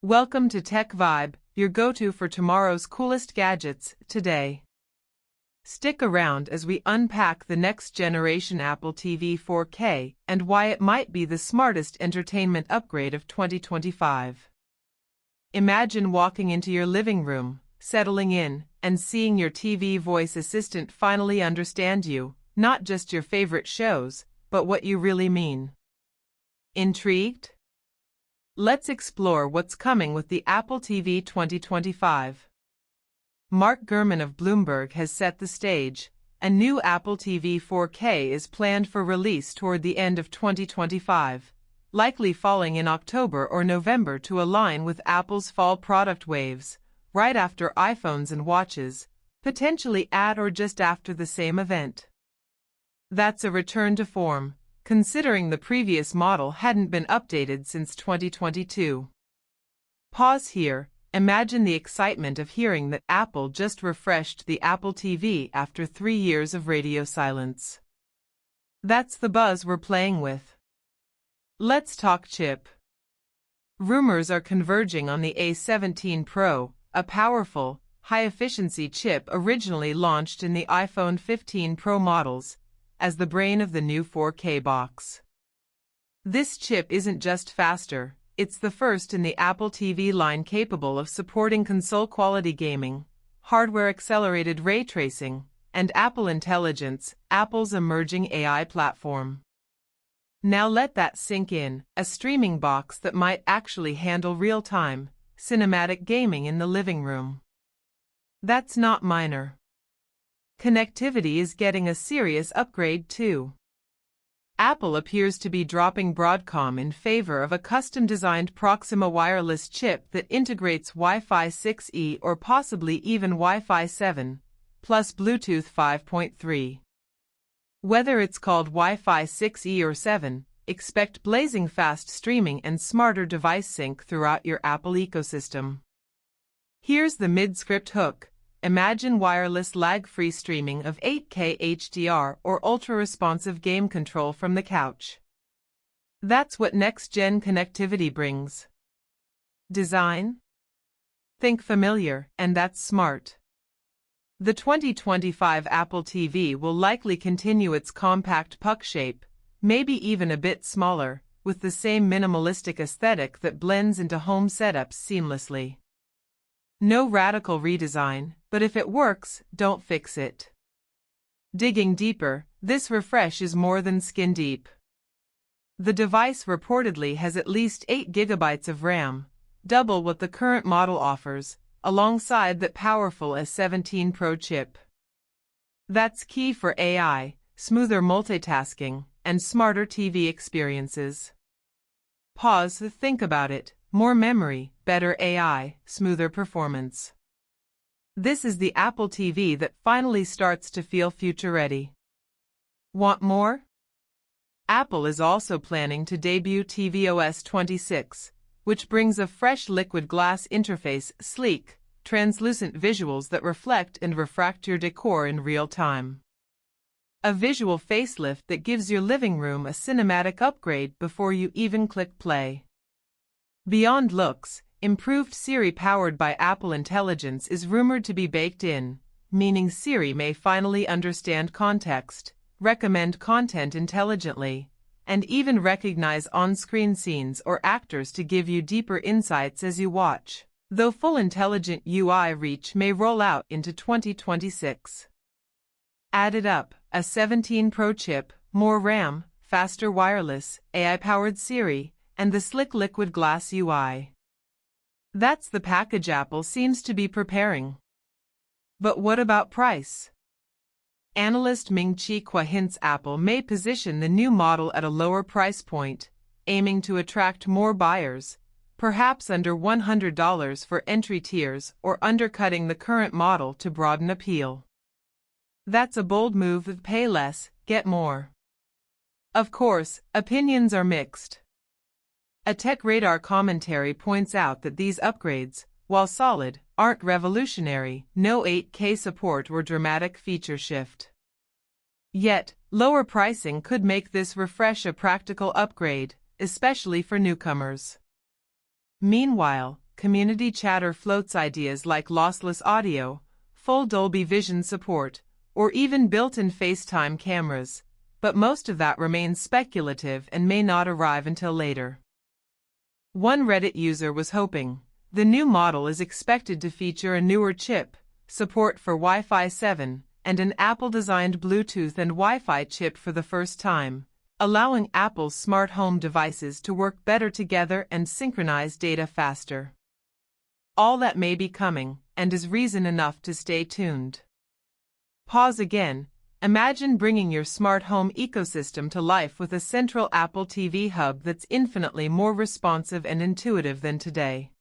Welcome to Tech Vibe, your go-to for tomorrow's coolest gadgets, today. Stick around as we unpack the next-generation Apple TV 4K and why it might be the smartest entertainment upgrade of 2025. Imagine walking into your living room, settling in, and seeing your TV voice assistant finally understand you, not just your favorite shows, but what you really mean. Intrigued? Let's explore what's coming with the Apple TV 2025. Mark Gurman of Bloomberg has set the stage. A new Apple TV 4K is planned for release toward the end of 2025, likely falling in October or November to align with Apple's fall product waves, right after iPhones and watches, potentially at or just after the same event. That's a return to form, considering the previous model hadn't been updated since 2022. Pause here. Imagine the excitement of hearing that Apple just refreshed the Apple TV after 3 years of radio silence. That's the buzz we're playing with. Let's talk chip. Rumors are converging on the A17 Pro, a powerful, high-efficiency chip originally launched in the iPhone 15 Pro models, as the brain of the new 4K box. This chip isn't just faster, it's the first in the Apple TV line capable of supporting console-quality gaming, hardware-accelerated ray tracing, and Apple Intelligence, Apple's emerging AI platform. Now let that sink in, a streaming box that might actually handle real-time, cinematic gaming in the living room. That's not minor. Connectivity is getting a serious upgrade too. Apple appears to be dropping Broadcom in favor of a custom-designed Proxima wireless chip that integrates Wi-Fi 6E or possibly even Wi-Fi 7, plus Bluetooth 5.3. Whether it's called Wi-Fi 6E or 7, expect blazing fast streaming and smarter device sync throughout your Apple ecosystem. Here's the mid-script hook. Imagine wireless lag-free streaming of 8K HDR or ultra-responsive game control from the couch. That's what next-gen connectivity brings. Design? Think familiar, and that's smart. The 2025 Apple TV will likely continue its compact puck shape, maybe even a bit smaller, with the same minimalistic aesthetic that blends into home setups seamlessly. No radical redesign, but if it works, don't fix it. Digging deeper, this refresh is more than skin deep. The device reportedly has at least 8 GB of RAM, double what the current model offers, alongside that powerful A17 Pro chip. That's key for AI, smoother multitasking, and smarter TV experiences. Pause to think about it. More memory, better AI, smoother performance. This is the Apple TV that finally starts to feel future-ready. Want more? Apple is also planning to debut tvOS 26, which brings a fresh liquid glass interface, sleek, translucent visuals that reflect and refract your decor in real time. A visual facelift that gives your living room a cinematic upgrade before you even click play. Beyond looks, improved Siri powered by Apple Intelligence is rumored to be baked in, meaning Siri may finally understand context, recommend content intelligently, and even recognize on-screen scenes or actors to give you deeper insights as you watch, though full intelligent UI reach may roll out into 2026. Added up, a 17 Pro chip, more RAM, faster wireless, AI-powered Siri, and the slick liquid glass UI. That's the package Apple seems to be preparing. But what about price? Analyst Ming-Chi Kuo hints Apple may position the new model at a lower price point, aiming to attract more buyers, perhaps under $100 for entry tiers or undercutting the current model to broaden appeal. That's a bold move of pay less, get more. Of course, opinions are mixed. A Tech Radar commentary points out that these upgrades, while solid, aren't revolutionary, no 8K support or dramatic feature shift. Yet, lower pricing could make this refresh a practical upgrade, especially for newcomers. Meanwhile, community chatter floats ideas like lossless audio, full Dolby Vision support, or even built-in FaceTime cameras, but most of that remains speculative and may not arrive until later. One Reddit user was hoping, the new model is expected to feature a newer chip, support for Wi-Fi 7, and an Apple-designed Bluetooth and Wi-Fi chip for the first time, allowing Apple's smart home devices to work better together and synchronize data faster. All that may be coming, and is reason enough to stay tuned. Pause again. Imagine bringing your smart home ecosystem to life with a central Apple TV hub that's infinitely more responsive and intuitive than today.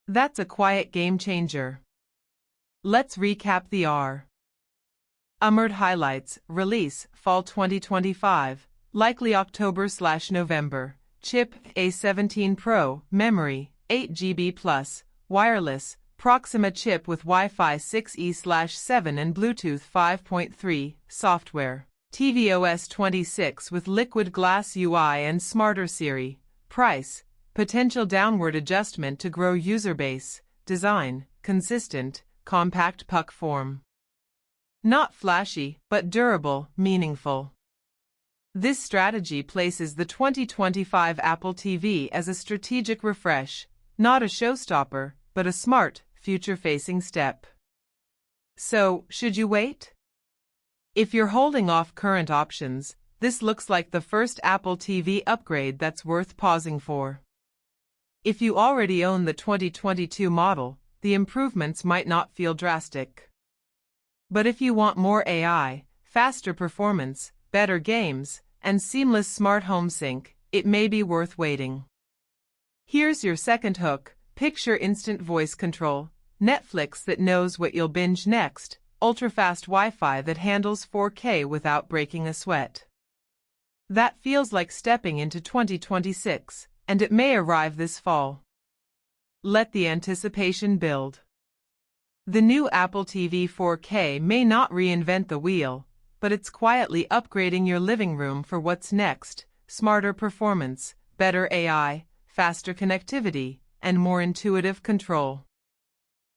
That's a quiet game changer. Let's recap the rumored highlights. Release, Fall 2025, likely October/November. Chip, A17 Pro, memory, 8 GB+, wireless, Proxima chip with Wi-Fi 6E/7 and Bluetooth 5.3, software, tvOS 26 with liquid glass UI and smarter Siri, price, potential downward adjustment to grow user base, design, consistent, compact puck form. Not flashy, but durable, meaningful. This strategy places the 2025 Apple TV as a strategic refresh, not a showstopper, but a smart, future-facing step. So, should you wait? If you're holding off current options, this looks like the first Apple TV upgrade that's worth pausing for. If you already own the 2022 model, the improvements might not feel drastic. But if you want more AI, faster performance, better games, and seamless smart home sync, it may be worth waiting. Here's your second hook. Picture instant voice control, Netflix that knows what you'll binge next, ultra-fast Wi-Fi that handles 4K without breaking a sweat. That feels like stepping into 2026, and it may arrive this fall. Let the anticipation build. The new Apple TV 4K may not reinvent the wheel, but it's quietly upgrading your living room for what's next: smarter performance, better AI, faster connectivity, and more intuitive control.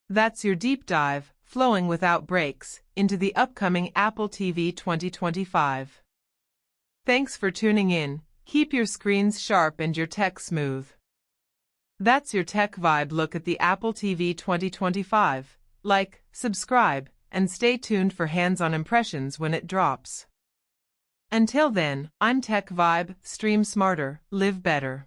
That's your deep dive, flowing without breaks, into the upcoming Apple TV 2025. Thanks for tuning in. Keep your screens sharp and your tech smooth. That's your Tech Vibe look at the Apple TV 2025. Like, subscribe, and stay tuned for hands-on impressions when it drops. Until then, I'm Tech Vibe. Stream smarter, live better.